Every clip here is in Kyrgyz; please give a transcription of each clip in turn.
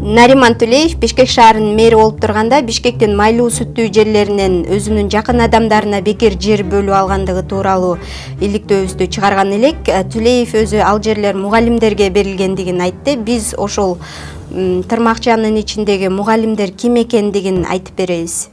Нариман Түлеев Бишкек шаарынын мэри болуп турганда Бишкектин майлуу сүттүү жерлеринен өзүнүн жакын адамдарына бекер жер бөлүп алгандыгы тууралуу иликтөөбүздү чыгарган элек. Түлеев өзү ал жерлер мугалимдерге берилгендигин айтты. Биз ошол тырмакчанын ичиндеги мугалимдер ким экендигин айтып беребиз.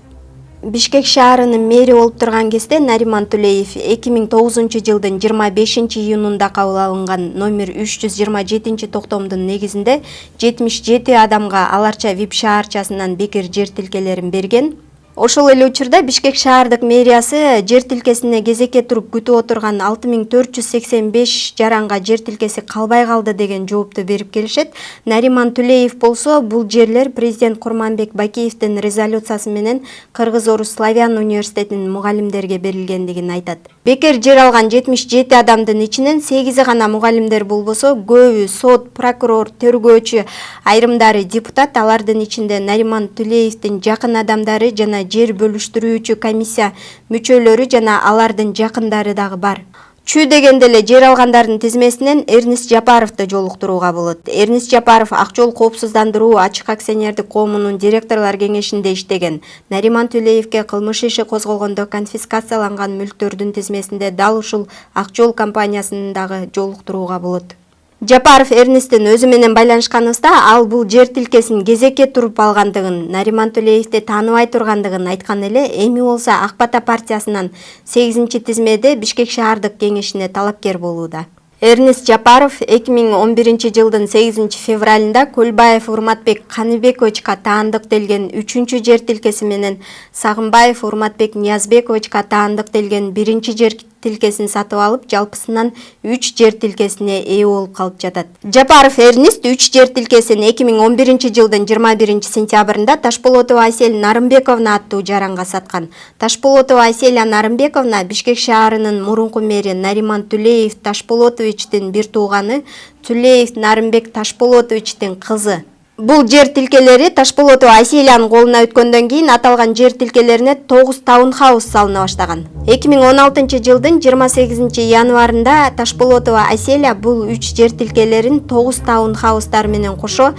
Бишкек шаарынын мэри болуп турган кезде Нариман Түлеев 2009-жылдын 25-июнунда кабыл алынган номер 327-токтомдун негизинде 77 адамга аларча ВИП шаарчасынан бекер жер тилкелерин берген. Ошол эле учурда Бишкек шаардык мэриясы жер тилкесине кезекке туруп күтүп отурган 6485 жаранга жер тилкеси калбай калды деген жоопту берип келишет. Нариман Түлеев болсо бул жерлер президент Курманбек Бакиевдин резолюциясы менен Кыргыз-Орус Славян университетинин мугалимдерге берилгендигин айтат. Бекер жер алган 77 адамдын ичинен 8 гана мугалимдер болбосо, көбү сот, прокурор, тергөөчү, айрымдары депутат, алардын ичинде Нариман Түлеевдин жакын адамдары жана жер бөлүштүрүүчү комиссия мүчөлөрү жана алардын жакындары дагы бар. Чүй дегенде эле жер алгандардын тизмесинен Эрнист Жапаровду жолуктурууга болот. Эрнист Жапаров Ак жол коопсуздандыруу ачык акционердик коомунун директорлор кеңешинде иштеген. Нариман Түлеевге кылмыш иши козголгондо конфискацияланган мүлктөрдүн тизмесинде дал ушул Ак жол компаниясын дагы жолуктурууга болот. Жапаров Эрнисттин өзү менен байланышканыбызда ал бул жер тилкесин кезекке туруп алгандыгын, Нариман Түлеевди тааныбай тургандыгын айткан эле. Эми болсо Ак бата партиясынан 8-тизмеде Бишкек шаардык кеңешине талапкер болууда. Эрнист Жапаров 2011-жылдын 8-февралында Көлбаев Урматбек Каныбековичка таандык делген 3-чү жер тилкеси менен Сагынбаев Урматбек Ниязбековичка таандык делген 1-чи жер тилкесин сатып алып, жалпысынан 3 жер тилкесине ээ болуп калып жатат. Жапаров Эрнист 3 жер тилкесин 2011-жылдын 21-сентябрында Ташполотова Айсель Нарымбековна аттуу жаранга саткан. Ташполотова Айсель Нарымбековна Бишкек шаарынын мурунку мэри Нариман Түлеев Ташполотовичтин бир тууганы, Түлеев Нарымбек Ташполотовичтин кызы. Бул жер тилкелери Ташполотова Айселянын колуна өткөндөн кийин аталган жер тилкелерине 9 таунхаус салына баштаган. 2016-жылдын 28 январында Ташполотова Айселя бул 3 жер тилкелерин 9 таунхаустар менен кошо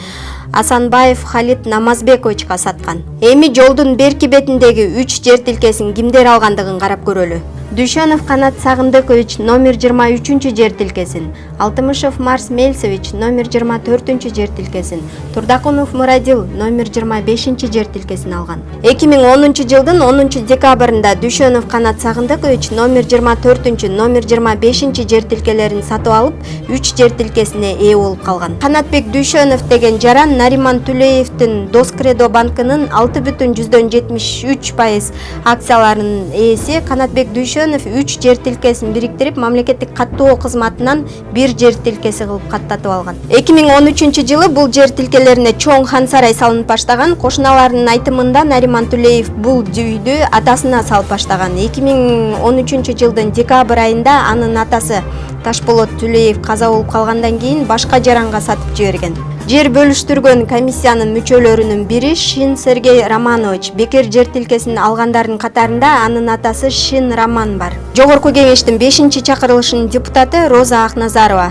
Асанбаев Халит Намазбековичка саткан. Эми жолдун берки бетиндеги 3 жер тилкесин кимдер алгандыгын карап көрөлү. Дүйшөнов Канат Сагындыкович номер 23 жер тилкесин, Алтымышев Марс Мельсович номер 24 жер тилкесин, Турдакунов Мурадил номер 25 жер тилкесин алган. 2010-жылдын 10 декабрында Дүйшөнов Канат Сагындыкович номер 24 номер 25 жер тилкелерин сатып алып, 3 жер тилкесине ээ болуп калган. Канатбек Дүйшөнов деген жаран Нариман Түлеевдин Доскредо банкынын 6,73% акцияларынын ээси. Канатбек Дүйшөнов 3 жер тилкесин бириктирип, мамлекеттик каттоо кызматынан 1 жер тилкеси кылып каттатып алган. 2013-жылы бул жер тилкелерине чоң хан сарай салынып баштаган. Кошуналардын айтымында Нариман Түлеев бул үйдү атасына салып баштаган. 2013-жылдын декабрь айында анын атасы Ташполот Түлеев каза болуп калгандан кийин башка жаранга сатып жиберген. Жер бөлүштүргөн комиссиянын мүчөлөрүнүн бири Шин Сергей Романович. Бекер жер тилкесин алгандардын катарында анын атасы Шин Роман бар. Жогорку кеңештин 5-чакырылышынын депутаты Роза Акназарова,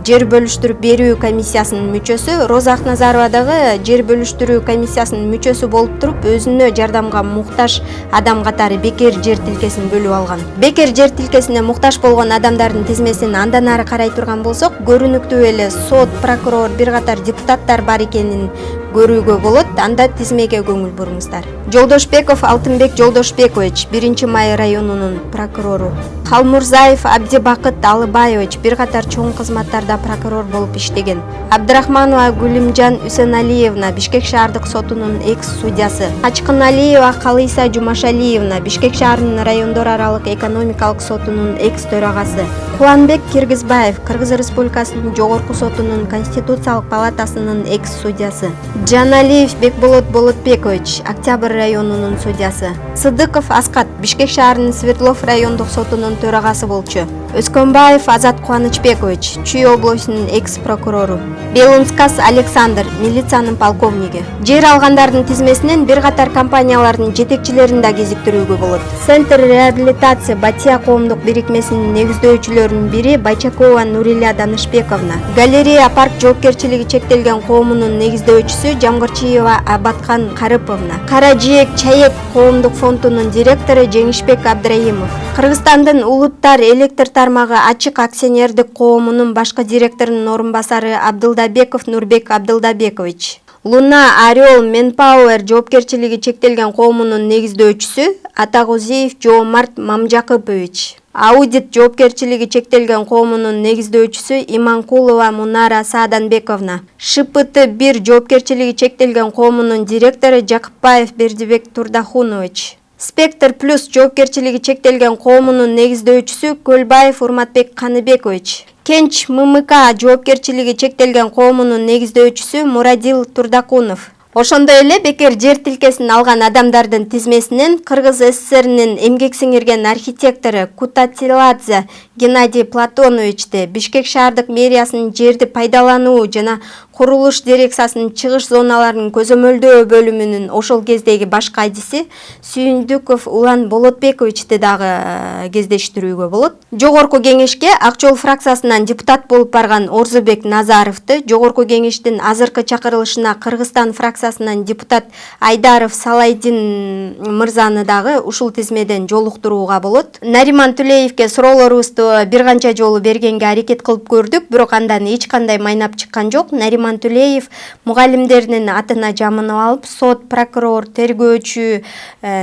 жер бөлүштүрүп берүү комиссиясынын мүчөсү. Роза Акназарова дагы жер бөлүштүрүү комиссиясынын мүчөсү болуп туруп, өзүнө жардамга муктаж адам катары бекер жер тилкесин бөлүп алган. Бекер жер тилкесине муктаж болгон адамдардын тизмесин андан ары карай турган болсок, көрүнүктүү эле сот, прокурор, бир катар депутаттар бар экенин көрүүгө болот. Анда тизмеге көңүл буруңуздар. Жолдошбеков Алтынбек Жолдошбекович 1-Май районунун прокурору. Калмурзаев Абдибакыт Алыбаевич бир катар чоң кызматтарда прокурор болуп иштеген. Абдрахманова Гүлимжан Үсеналиевна Бишкек шаардык сотунун экс-судьясы. Ачкыналиева Калыйса Жумашалиевна Бишкек шаарынын райондор аралык экономикалык сотунун экс-төрагасы. Кубанбек Киргизбаев Кыргыз Республикасынын жогорку сотунун конституциялык палатасынын экс-судьясы. Жаналиев Бекболот Болотбекович Октябрь районунун судьясы. Сыдыков Аскат Бишкек шаарынын Свердлов райондук сотунун төрагасы болчу. Өскөнбаев Азат Кубанычбекович, Чүй облусунун экс-прокурору. Белунскас Александр, милициянын полковниги. Жер алгандардын тизмесинен бир катар компаниялардын жетекчилерин да кезиктирүүгө болот. Центр реабилитация Батия коомдук бирикмесинин негиздөөчүлөрүнүн бири Байчакова Нурилия Данышбековна. Галерея парк жоопкерчилиги чектелген коомунун негиздөөчүсү Жамгырчиева Абаткан Карыповна. Кара жээк чаек коомдук фондунун директору Жеңишбек Абдраимов. Кыргызстандын улуттар электр тармагы ачык акционердик коомунун башкы директорунун орун басары Абдылдабеков Нурбек Абдылдабекович. Луна Орел Менпауэр жоопкерчилиги чектелген коомунун негиздөөчүсү Атагузиев Жоомарт Мамжакыпович. Аудит жоопкерчилиги чектелген коомунун негиздөөчүсү Иманкулова Мунара Сааданбековна. ШПТ-1 жоопкерчилиги чектелген коомунун директору Жакыпбаев Бердибек Турдахунович. Спектр плюс жоопкерчилиги чектелген коомунун негиздөөчүсү Көлбаев Урматбек Каныбекович. Кенч ММК жоопкерчилиги чектелген коомунун негиздөөчүсү Мурадил Турдакунов. Ошондой эле бекер жер тилкесин алган адамдардын тизмесинен Кыргыз СССРнин эмгек сиңирген архитектору Кутатиладзе Геннадий Платоновичти Бишкек шаардык мэриясынын жерди пайдалануу жана курулуш дирекциясынын чыгыш зоналарынын көзөмөлдөө бөлүмүнүн ошол кездеги баш кайдиси Сүйүндүков Улан Болотбековичти дагы кездештирүүгө болот. Жогорку кеңешке Ак Жол фракциясынан депутат болуп барган Орзубек Назаровду, Жогорку кеңештин азыркы чакырылышына Кыргызстан фракциясынан депутат Айдаров Салайдин мырзаны дагы ушул тизмеден жолуктурууга болот. Нариман Түлеевге суроолорубузду бир канча жолу бергенге аракет кылып көрдүк, бирок андан эч кандай майнап чыккан жок. Нариман Түлеев мугалимдеринин атына жамынып алып, сот, прокурор, тергөөчү,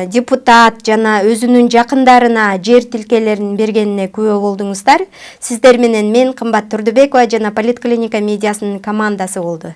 депутат жана өзүнүн жакындарына жер тилкелерин бергенине күбө болдуңуздар. Сиздер менен мен Кымбат Турдубекова жана Политклиника медиасынын командасы болду.